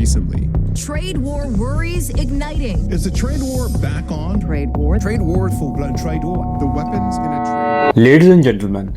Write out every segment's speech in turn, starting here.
recently. Trade war worries igniting. Is the trade war back on? Trade war. Trade war, full-blown trade war. The weapons in a trade. Ladies and gentleman,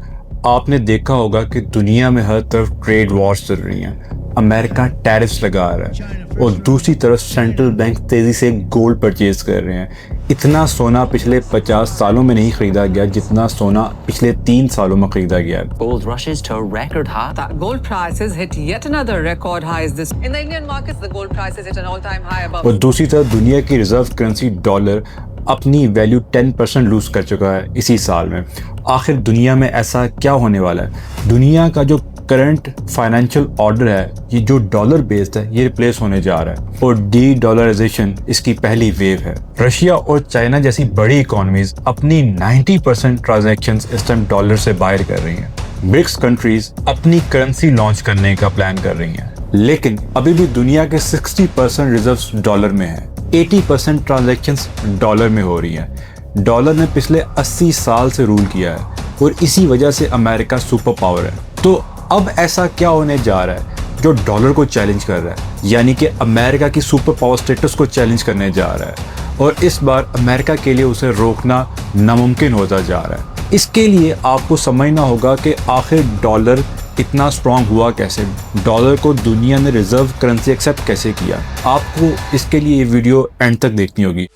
आपने देखा होगा कि दुनिया में हर तरफ trade Wars चल रही हैं। अमेरिका टैरिफ्स लगा रहा है और दूसरी तरफ सेंट्रल बैंक तेजी से गोल्ड परचेज कर रहे हैं। इतना सोना पिछले 50 सालों में नहीं खरीदा गया जितना सोना पिछले 3 सालों में खरीदा गया। Gold rushes to a record high. That gold prices hit yet another record high. In the Indian markets, the gold prices hit an all-time high above. और दूसरी तरफ दुनिया की रिजर्व करेंसी डॉलर अपनी वैल्यू 10% लूज कर चुका है इसी साल में। आखिर दुनिया में ऐसा क्या होने वाला है? दुनिया का जो करंट फाइनेंशियल ऑर्डर है, ये जो डॉलर बेस्ड है, ये रिप्लेस होने जा रहा है और डी डॉलराइजेशन इसकी पहली वेव है। रशिया और चाइना जैसी बड़ी इकोनॉमीज अपनी 90% ट्रांजैक्शंस इस टाइम डॉलर से बाहर कर रही हैं। ब्रिक्स कंट्रीज अपनी करेंसी लॉन्च करने का प्लान कर रही हैं, लेकिन अभी भी दुनिया के 60% रिजर्व्स डॉलर में है। 80% ट्रांजैक्शंस डॉलर में हो रही हैं। डॉलर ने पिछले 80 साल से रूल किया है और इसी वजह से अमेरिका सुपर पावर है। तो अब ऐसा क्या होने जा रहा है जो डॉलर को चैलेंज कर रहा है, यानी कि अमेरिका की सुपर पावर स्टेटस को चैलेंज करने जा रहा है और इस बार अमेरिका के लिए उसे रोकना नामुमकिन होता जा रहा है। इसके लिए आपको समझना होगा कि आखिर डॉलर इतना स्ट्रांग हुआ कैसे, डॉलर को दुनिया ने रिजर्व करेंसी एक्सेप्ट कैसे किया। आपको इसके लिए ये वीडियो एंड तक देखनी होगी।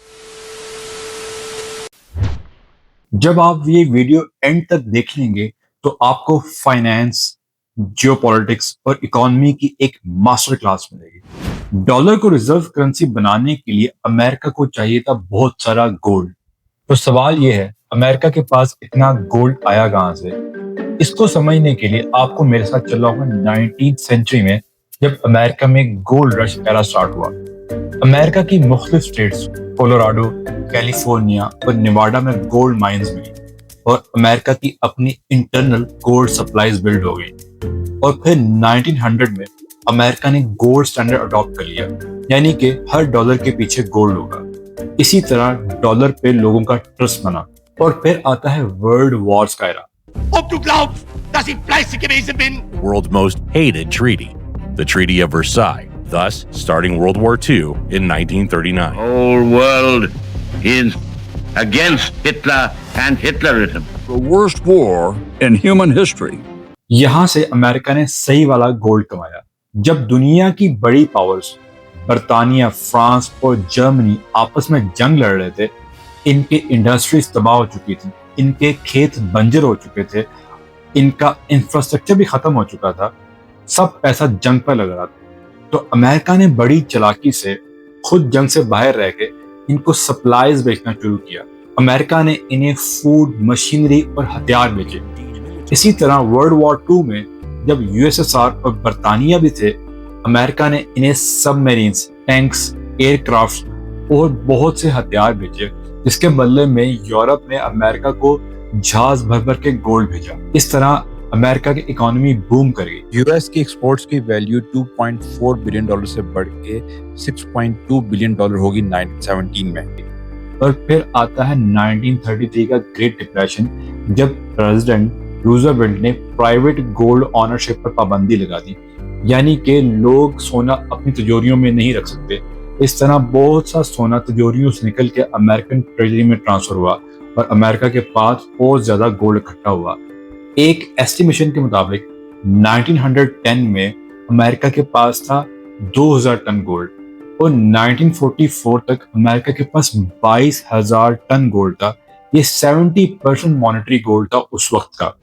जब आप ये वीडियो एंड तक देख लेंगे तो आपको फाइनेंस, जियोपॉलिटिक्स और इकोनॉमी की एक मास्टर क्लास मिलेगी। डॉलर को रिजर्व करेंसी बनाने के लिए अमेरिका को चाहिए था बहुत सारा गोल्ड। तो सवाल ये है, अमेरिका के पास इतना गोल्ड आया कहां से? इसको समझने के लिए आपको मेरे साथ चलना होगा 19th सेंचुरी में, जब अमेरिका में गोल्ड रश पहला स्टार्ट हुआ। अमेरिका की मुख्तलिफ स्टेट्स कोलोराडो, कैलिफोर्निया और नेवाडा में गोल्ड माइंस मिली और अमेरिका की अपनी इंटरनल गोल्ड सप्लाईज बिल्ड हो गई। और फिर 1900 में अमेरिका ने गोल्ड स्टैंडर्ड अडॉप्ट कर लिया, यानी कि हर डॉलर के पीछे गोल्ड होगा। इसी तरह डॉलर पे लोगों का ट्रस्ट बना और फिर आता है वर्ल्ड वॉर्स का era. Ob du glaubst, dass ich fleißig gewesen bin? World's most hated treaty, the Treaty of Versailles, thus starting World War II in 1939. The whole world is against Hitler and Hitlerism. The worst war in human history. यहां से America ने सही वाला gold कमाया। जब दुनिया की बड़ी पावर्स बर्तानिया, फ्रांस और जर्मनी आपस में जंग लड़ रहे थे, इनके इंडस्ट्रीज तबाह हो चुकी थी, इनके खेत बंजर हो चुके थे, इनका इंफ्रास्ट्रक्चर भी खत्म हो चुका था, सब पैसा जंग पर लग रहा था। तो अमेरिका ने बड़ी चालाकी से खुद जंग से बाहर रह के इनको सप्लाईज बेचना शुरू किया। अमेरिका ने इन्हें फूड, मशीनरी और हथियार बेचे। इसी तरह वर्ल्ड वॉर II में जब यूएसएसआर और बर्तानिया भी थे, अमेरिका ने इन्हें सबमरीन्स, टैंक्स, एयरक्राफ्ट और बहुत से हथियार भेजे, जिसके बदले में यूरोप ने अमेरिका को जहाज भर भर के गोल्ड भेजा। इस तरह अमेरिका की इकोनॉमी बूम कर गई। यूएस की एक्सपोर्ट्स की वैल्यू $2.4 बिलियन से बढ़ के $6.2 बिलियन होगी 1917 में। और फिर आता है 1933 का ग्रेट डिप्रेशन, जब प्रेसिडेंट रूजवेल्ट ने प्राइवेट गोल्ड ऑनरशिप पर पाबंदी लगा दी, यानी कि लोग सोना अपनी तिजोरियों में नहीं रख सकते। इस तरह बहुत सा सोना तिजोरियों से निकल के अमेरिकन ट्रेजरी में ट्रांसफर हुआ और अमेरिका के पास बहुत ज्यादा गोल्ड इकट्ठा हुआ। एक एस्टिमेशन के मुताबिक 1910 में अमेरिका के पास था 2000 टन गोल्ड और 1944 तक अमेरिका के पास 22,000 टन गोल्ड था। ये 70% मॉनेटरी गोल्ड था उस वक्त का।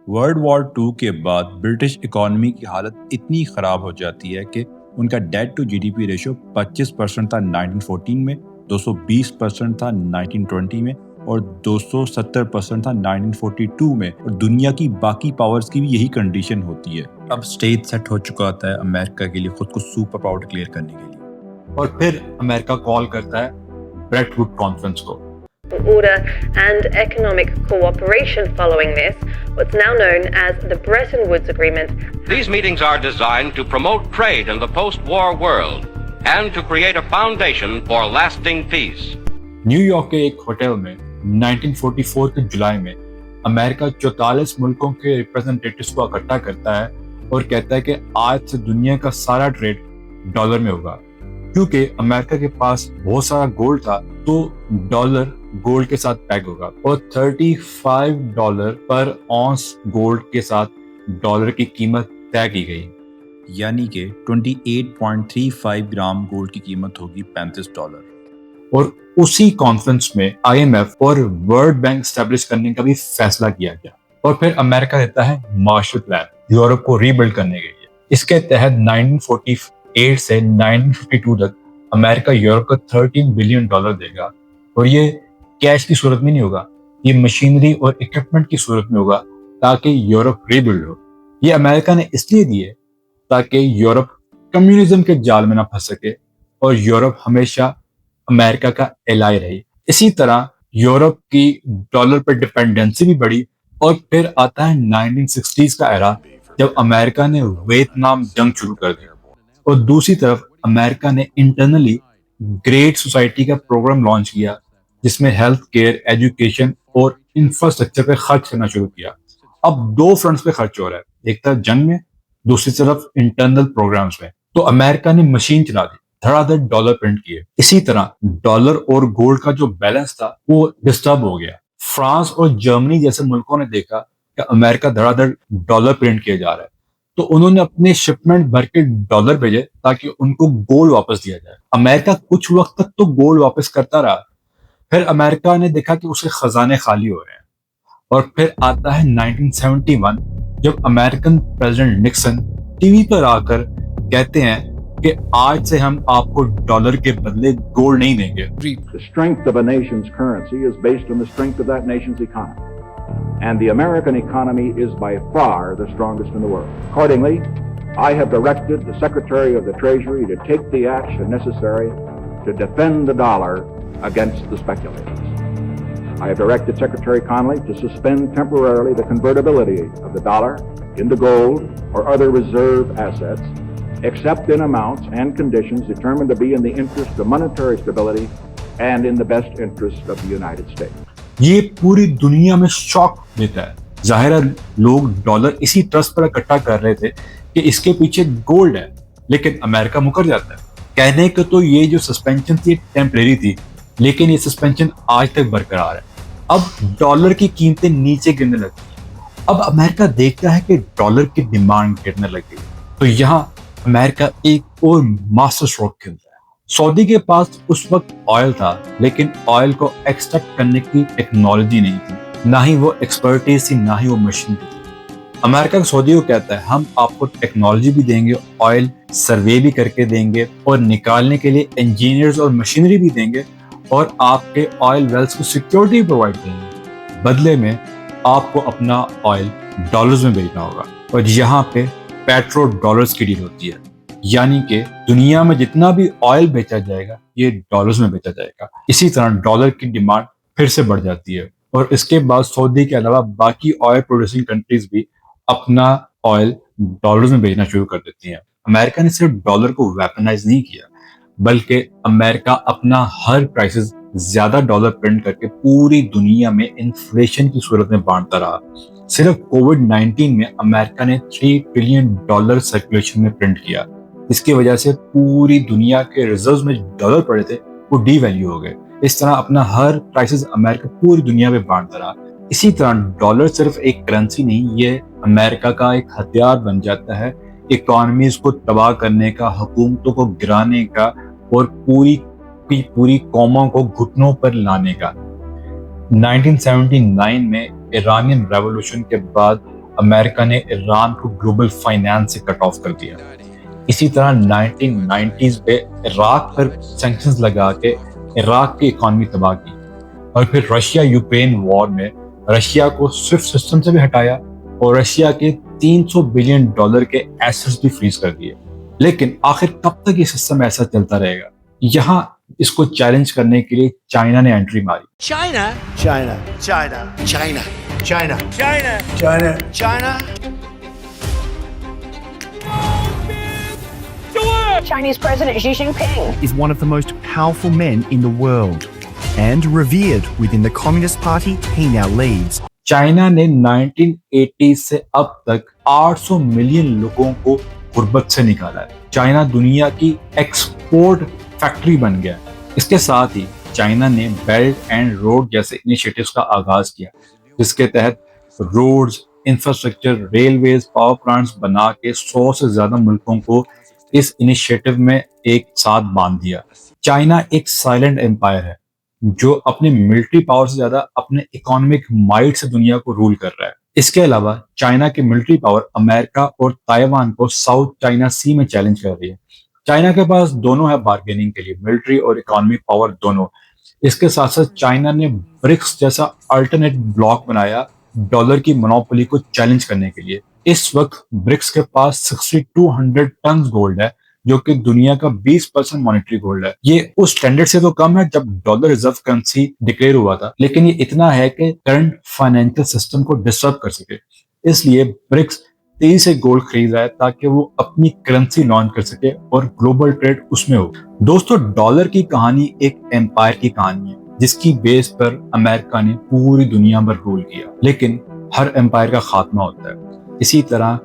वर्ल्ड वॉर II के बाद ब्रिटिश इकोनॉमी की हालत इतनी खराब हो जाती है कि उनका डेट टू जीडीपी रेशियो 25% था 1914 में, 220% था 1920 में और 270% था 1942 में। और दुनिया की बाकी पावर्स की भी यही कंडीशन होती है। अब स्टेज सेट हो चुका होता है अमेरिका के लिए खुद को सुपर पावर डिक्लेयर करने के लिए। और फिर अमेरिका कॉल करता है ब्रेटवुड कॉन्फ्रेंस को। Order and economic cooperation following this, what's now known as the Brettonwood Agreement. These meetings are designed to promote trade in the post-war world and to create a foundation for lasting peace. New York के एक hotel में 1944 के जुलाई में America 44 मुल्कों के representatives को इकट्ठा करता है और कहता है कि आज से दुनिया का सारा ट्रेड डॉलर में होगा। क्योंकि अमेरिका के पास बहुत सारा गोल्ड था तो डॉलर गोल्ड के साथ पैक होगा और $35 पर ऑन्स गोल्ड के साथ डॉलर की कीमत तय की गई, यानी कि 28.35 ग्राम गोल्ड की कीमत होगी $35। और उसी कॉन्फ्रेंस में IMF और वर्ल्ड बैंक स्टैब्लिश करने का भी फैसला किया गया। और फिर अमेरिका देता है मार्शल प्लान यूरोप को रीबिल्ड करने के लिए। इसके तहत 1948 से 1952 तक अमेरिका यूरोप को $13 बिलियन देगा और ये कैश की सूरत में नहीं होगा, ये मशीनरी और इक्विपमेंट की सूरत में होगा ताकि यूरोप रीबिल्ड हो। ये अमेरिका ने इसलिए दिए ताकि यूरोप कम्युनिज्म के जाल में ना फंस सके और यूरोप हमेशा अमेरिका का एलाई रही। इसी तरह यूरोप की डॉलर पर डिपेंडेंसी भी बढ़ी और फिर आता है 1960s का एरा जब अमेरिका ने वियतनाम जंग शुरू कर दी और दूसरी तरफ अमेरिका ने इंटरनली ग्रेट सोसाइटी का प्रोग्राम लॉन्च किया जिसमें हेल्थ केयर, एजुकेशन और इंफ्रास्ट्रक्चर पे खर्च करना शुरू किया। अब दो फ्रंट्स पे खर्च हो रहा है, एक तरफ जंग में, दूसरी तरफ इंटरनल प्रोग्राम्स में। तो अमेरिका ने मशीन चला दी, धड़ाधड़ डॉलर प्रिंट किए। इसी तरह डॉलर और गोल्ड का जो बैलेंस था वो डिस्टर्ब हो गया। फ्रांस और जर्मनी जैसे मुल्कों ने देखा कि अमेरिका धड़ाधड़ डॉलर प्रिंट किया जा रहा है तो उन्होंने अपने शिपमेंट भर के डॉलर भेजे ताकि उनको गोल्ड वापस दिया जाए। अमेरिका कुछ वक्त तक तो गोल्ड वापस करता रहा, फिर अमेरिका ने देखा कि उसके खजाने खाली हो रहे हैं और फिर आता है 1971 जब अमेरिकन प्रेसिडेंट निक्सन टीवी पर आकर कहते हैं कि आज से हम आपको डॉलर के बदले गोल्ड नहीं देंगे। The strength of a nation's currency is based on the strength of that nation's economy. And the American economy is by far the strongest in the world. Accordingly, I have directed the Secretary of the Treasury to take the action necessary to defend the dollar against the speculators. I have directed Secretary Connally to suspend temporarily the convertibility of the dollar into gold or other reserve assets, except in amounts and conditions determined to be in the interest of monetary stability and in the best interest of the United States. ये पूरी दुनिया में shock देता है। जाहिर है लोग dollar इसी ट्रस्ट पर इकट्ठा कर रहे थे कि इसके पीछे गोल्ड है, लेकिन अमेरिका मुकर जाता है। कहने को तो ये जो सस्पेंशन थी टेम्परेरी थी, लेकिन ये सस्पेंशन आज तक बरकरार है। अब डॉलर की कीमतें नीचे गिरने लगती हैं। अब अमेरिका देखता है कि डॉलर की डिमांड गिरने लगी, तो यहाँ अमेरिका एक और मास्टर स्ट्रोक खेलता है। सऊदी के पास उस वक्त ऑयल था, लेकिन ऑयल को एक्सट्रैक्ट करने की टेक्नोलॉजी नहीं थी, ना ही वो एक्सपर्टीज थी, ना ही वो मशीन थी। अमेरिका सऊदी को कहता है हम आपको टेक्नोलॉजी भी देंगे, ऑयल सर्वे भी करके देंगे और निकालने के लिए इंजीनियर्स और मशीनरी भी देंगे और आपके ऑयल वेल्स को सिक्योरिटी प्रोवाइड देंगे। बदले में आपको अपना ऑयल डॉलर्स में बेचना होगा और यहाँ पे पेट्रोडॉलर्स की डील होती है, यानी कि दुनिया में जितना भी ऑयल बेचा जाएगा ये डॉलर्स में बेचा जाएगा। इसी तरह डॉलर की डिमांड फिर से बढ़ जाती है और इसके बाद सऊदी के अलावा बाकी ऑयल प्रोड्यूसिंग कंट्रीज भी अपना ऑयल डॉलर्स में बेचना शुरू कर देती हैं। अमेरिका ने सिर्फ डॉलर को वेपनाइज नहीं किया, बल्कि अमेरिका अपना हर क्राइसिस ज्यादा डॉलर प्रिंट करके पूरी दुनिया में इन्फ्लेशन की सूरत में बांटता रहा। सिर्फ कोविड-19 में अमेरिका ने $3 ट्रिलियन सर्कुलेशन में प्रिंट किया। इसकी वजह से पूरी दुनिया के रिजर्व्स में डॉलर पड़े थे वो डी वैल्यू हो गए। इस तरह अपना हर क्राइसिस अमेरिका पूरी दुनिया में बांटता रहा। इसी तरह डॉलर सिर्फ एक करेंसी नहीं, ये अमेरिका का एक हथियार बन जाता है इकोनॉमीज को तबाह करने का, हुकूमतों को गिराने का और पूरी कौमों को घुटनों पर लाने का। 1979 में ईरानियन रेवोल्यूशन के बाद अमेरिका ने ईरान को ग्लोबल फाइनेंस से कट ऑफ कर दिया। इसी तरह 1990s पे इराक पर सैंक्शंस लगा के इराक की इकोनॉमी तबाह की और फिर रशिया यूक्रेन वॉर में रशिया को स्विफ्ट सिस्टम से भी हटाया और रशिया के $300 बिलियन के एसेट्स भी फ्रीज कर दिए। लेकिन आखिर कब तक ये सिस्टम ऐसा चलता रहेगा? यहाँ इसको चैलेंज करने के लिए चाइना ने एंट्री मारी। China China China China China China China China Chinese President Xi Jinping is one of the most powerful men in the world and revered within the Communist Party he now leads. China ने 1980 से अब तक 800 million लोगों को गुर्बत से निकाला है। चाइना दुनिया की एक्सपोर्ट फैक्ट्री बन गया है। इसके साथ ही चाइना ने बेल्ट एंड रोड जैसे इनिशिएटिव्स का आगाज किया, जिसके तहत roads, infrastructure, railways, power plants बना के 100 से ज्यादा मुल्कों को इस इनिशिएटिव में एक साथ बांध दिया। चाइना एक साइलेंट एम्पायर है जो अपने मिलिट्री पावर से ज्यादा अपने इकोनॉमिक माइट से दुनिया को रूल कर रहा है। इसके अलावा चाइना की मिलिट्री पावर अमेरिका और ताइवान को साउथ चाइना सी में चैलेंज कर रही है। चाइना के पास दोनों है बार्गेनिंग के लिए, मिलिट्री और इकोनॉमिक पावर दोनों। इसके साथ साथ चाइना ने ब्रिक्स जैसा अल्टरनेट ब्लॉक बनाया डॉलर की मोनोपोली को चैलेंज करने के लिए। इस वक्त ब्रिक्स के पास 6200 टन गोल्ड है, जो कि दुनिया का 20% मॉनेटरी गोल्ड है। ये उस स्टैंडर्ड से तो कम है जब डॉलर रिजर्व करेंसी डिक्लेयर हुआ था, लेकिन ये इतना है कि करंट फाइनेंशियल सिस्टम को डिस्टर्ब कर सके। इसलिए ब्रिक्स तेजी से गोल्ड खरीद रहा है ताकि वो अपनी करेंसी लॉन्च कर सके और ग्लोबल ट्रेड उसमें हो। दोस्तों, डॉलर की कहानी एक एम्पायर की कहानी है जिसकी बेस पर अमेरिका ने पूरी दुनिया पर रूल किया, लेकिन हर एम्पायर का खात्मा होता है। इसी तरह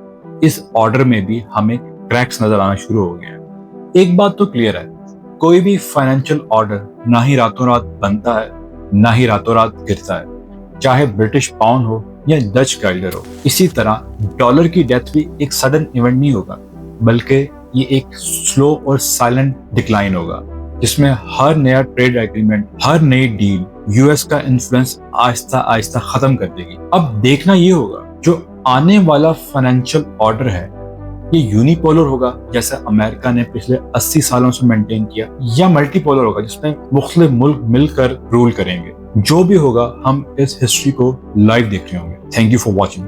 इस ऑर्डर में भी हमें क्रैक्स नजर आना शुरू हो गए हैं। एक बात तो क्लियर है, कोई भी फाइनेंशियल ऑर्डर ना ही रातों रात बनता है ना ही रातों रात गिरता है, चाहे ब्रिटिश पाउंड हो या डच गाइलर हो। इसी तरह डॉलर की डेथ भी एक सडन इवेंट नहीं होगा, बल्कि ये एक स्लो और साइलेंट डिक्लाइन होगा, जिसमें हर नया ट्रेड एग्रीमेंट, हर नई डील यूएस का इन्फ्लुएंस आहिस्ता आहिस्ता खत्म कर देगी। अब देखना ये होगा जो आने वाला फाइनेंशियल ऑर्डर है ये यूनिपोलर होगा जैसे अमेरिका ने पिछले 80 सालों से मेंटेन किया, या मल्टीपोलर होगा जिसमें मुख्तलिफ मुल्क मिलकर रूल करेंगे। जो भी होगा हम इस हिस्ट्री को लाइव देख रहे होंगे। Thank you for watching.